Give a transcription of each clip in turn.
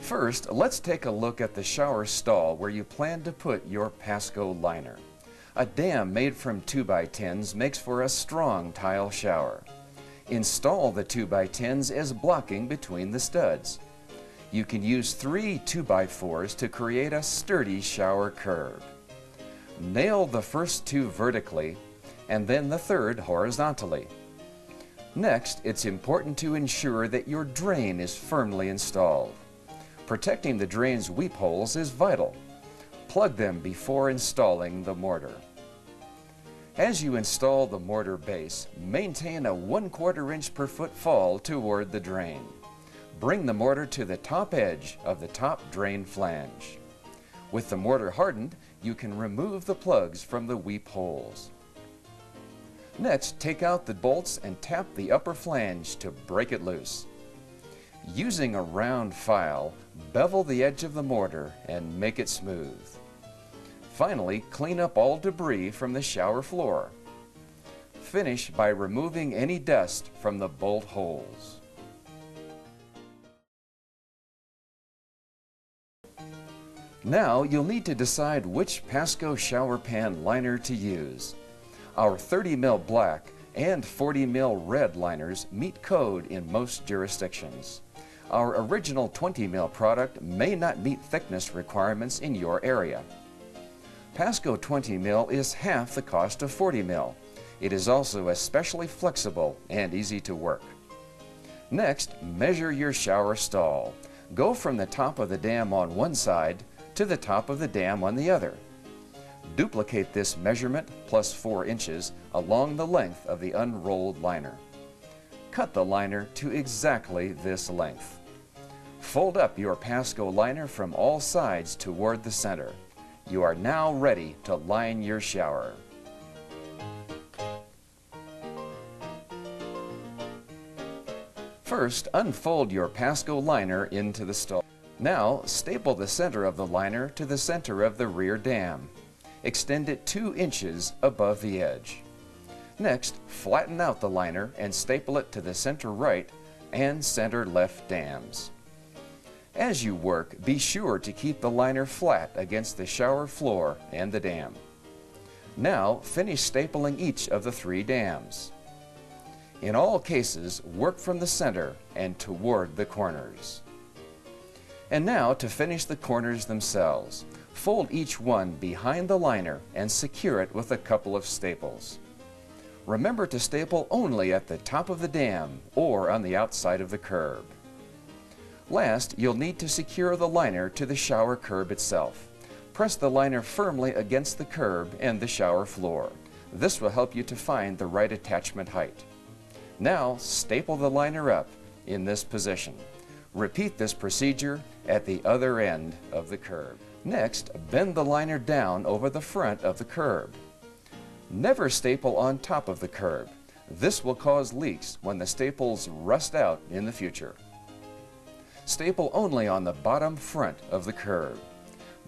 First, let's take a look at the shower stall where you plan to put your PASCO liner. A dam made from 2x10s makes for a strong tile shower. Install the 2x10s as blocking between the studs. You can use 3 2x4s to create a sturdy shower curb. Nail the first 2 vertically and then the third horizontally. Next, it's important to ensure that your drain is firmly installed. Protecting the drain's weep holes is vital. Plug them before installing the mortar. As you install the mortar base, maintain a 1/4 inch per foot fall toward the drain. Bring the mortar to the top edge of the top drain flange. With the mortar hardened, you can remove the plugs from the weep holes. Next, take out the bolts and tap the upper flange to break it loose. Using a round file, bevel the edge of the mortar and make it smooth. Finally, clean up all debris from the shower floor. Finish by removing any dust from the bolt holes. Now you'll need to decide which PASCO shower pan liner to use. Our 30 mil black and 40 mil red liners meet code in most jurisdictions. Our original 20 mil product may not meet thickness requirements in your area. PASCO 20 mil is half the cost of 40 mil. It is also especially flexible and easy to work. Next, measure your shower stall. Go from the top of the dam on one side to the top of the dam on the other. Duplicate this measurement plus 4 inches along the length of the unrolled liner. Cut the liner to exactly this length. Fold up your PASCO liner from all sides toward the center. You are now ready to line your shower. First, unfold your PASCO liner into the stall. Now, staple the center of the liner to the center of the rear dam. Extend it 2 inches above the edge. Next, flatten out the liner and staple it to the center right and center left dams. As you work, be sure to keep the liner flat against the shower floor and the dam. Now, finish stapling each of the 3 dams. In all cases, work from the center and toward the corners. And now to finish the corners themselves. Fold each one behind the liner and secure it with a couple of staples. Remember to staple only at the top of the dam or on the outside of the curb. Last, you'll need to secure the liner to the shower curb itself. Press the liner firmly against the curb and the shower floor. This will help you to find the right attachment height. Now, staple the liner up in this position. Repeat this procedure at the other end of the curb. Next, bend the liner down over the front of the curb. Never staple on top of the curb. This will cause leaks when the staples rust out in the future. Staple only on the bottom front of the curb.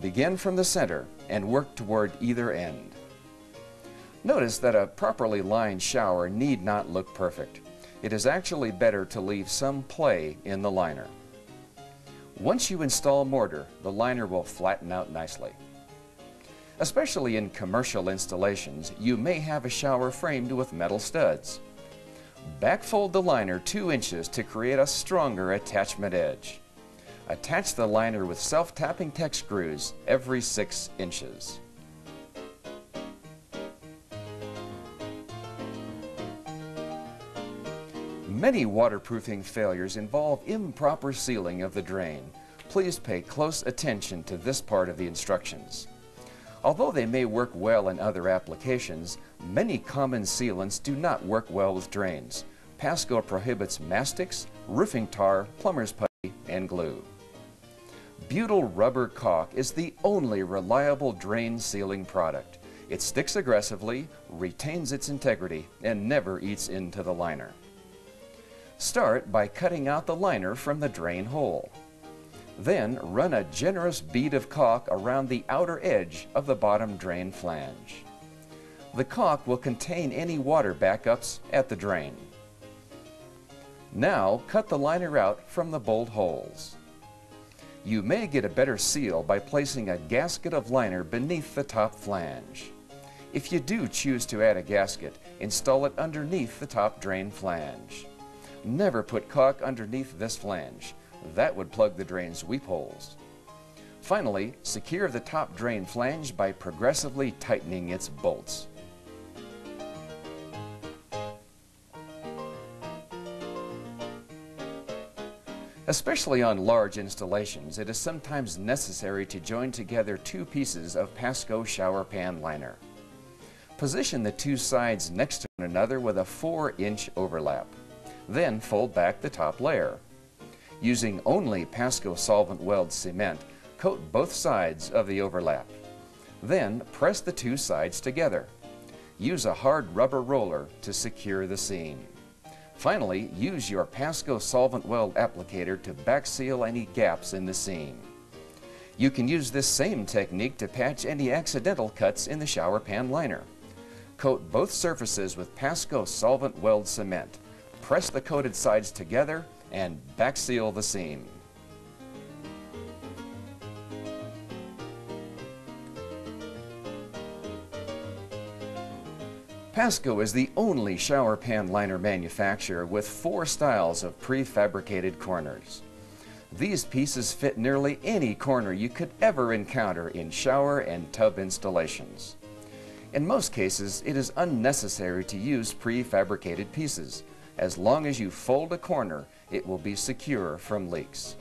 Begin from the center and work toward either end. Notice that a properly lined shower need not look perfect. It is actually better to leave some play in the liner. Once you install mortar, the liner will flatten out nicely. Especially in commercial installations, you may have a shower framed with metal studs. Backfold the liner 2 inches to create a stronger attachment edge. Attach the liner with self-tapping tech screws every 6 inches. Many waterproofing failures involve improper sealing of the drain. Please pay close attention to this part of the instructions. Although they may work well in other applications, many common sealants do not work well with drains. PASCO prohibits mastics, roofing tar, plumber's putty, and glue. Butyl rubber caulk is the only reliable drain sealing product. It sticks aggressively, retains its integrity, and never eats into the liner. Start by cutting out the liner from the drain hole. Then run a generous bead of caulk around the outer edge of the bottom drain flange. The caulk will contain any water backups at the drain. Now cut the liner out from the bolt holes. You may get a better seal by placing a gasket of liner beneath the top flange. If you do choose to add a gasket, install it underneath the top drain flange. Never put caulk underneath this flange. That would plug the drain's weep holes. Finally, secure the top drain flange by progressively tightening its bolts. Especially on large installations, it is sometimes necessary to join together two pieces of PASCO shower pan liner. Position the two sides next to one another with a 4-inch overlap. Then fold back the top layer. Using only PASCO solvent weld cement, coat both sides of the overlap. Then press the two sides together. Use a hard rubber roller to secure the seam. Finally, use your PASCO solvent weld applicator to backseal any gaps in the seam. You can use this same technique to patch any accidental cuts in the shower pan liner. Coat both surfaces with PASCO solvent weld cement. Press the coated sides together and backseal the seam. PASCO is the only shower pan liner manufacturer with 4 styles of prefabricated corners. These pieces fit nearly any corner you could ever encounter in shower and tub installations. In most cases, it is unnecessary to use prefabricated pieces. As long as you fold a corner, it will be secure from leaks.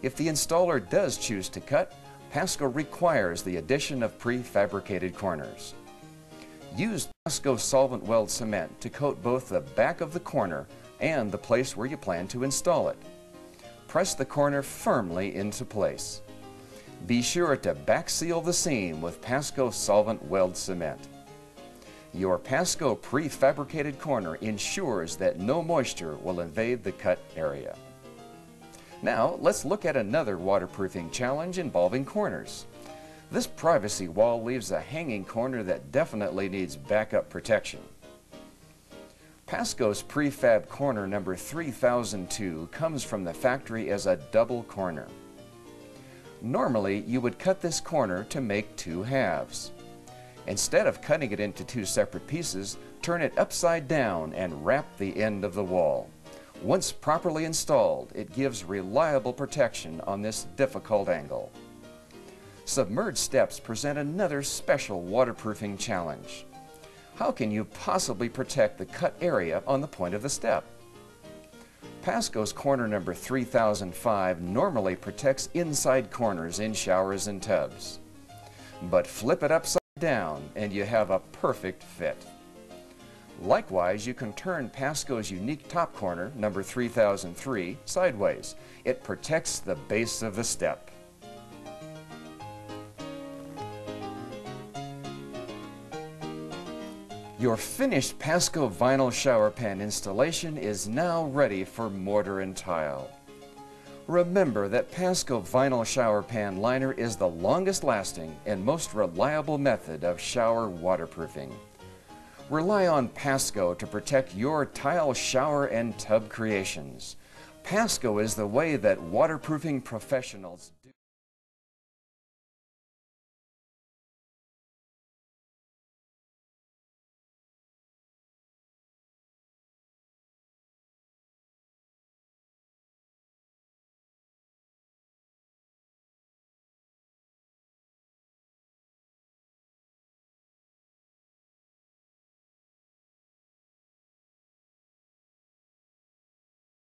If the installer does choose to cut, PASCO requires the addition of prefabricated corners. Use PASCO solvent weld cement to coat both the back of the corner and the place where you plan to install it. Press the corner firmly into place. Be sure to backseal the seam with PASCO solvent weld cement. Your PASCO prefabricated corner ensures that no moisture will invade the cut area. Now let's look at another waterproofing challenge involving corners. This privacy wall leaves a hanging corner that definitely needs backup protection. PASCO's Pre-Fab corner number 3002 comes from the factory as a double corner. Normally, you would cut this corner to make 2 halves. Instead of cutting it into 2 separate pieces, turn it upside down and wrap the end of the wall. Once properly installed, it gives reliable protection on this difficult angle. Submerged steps present another special waterproofing challenge. How can you possibly protect the cut area on the point of the step? PASCO's corner number 3005 normally protects inside corners in showers and tubs. But flip it upside down and you have a perfect fit. Likewise, you can turn PASCO's unique top corner number 3003 sideways. It protects the base of the step. Your finished PASCO vinyl shower pan installation is now ready for mortar and tile. Remember that PASCO vinyl shower pan liner is the longest lasting and most reliable method of shower waterproofing. Rely on PASCO to protect your tile, shower, and tub creations. PASCO is the way that waterproofing professionals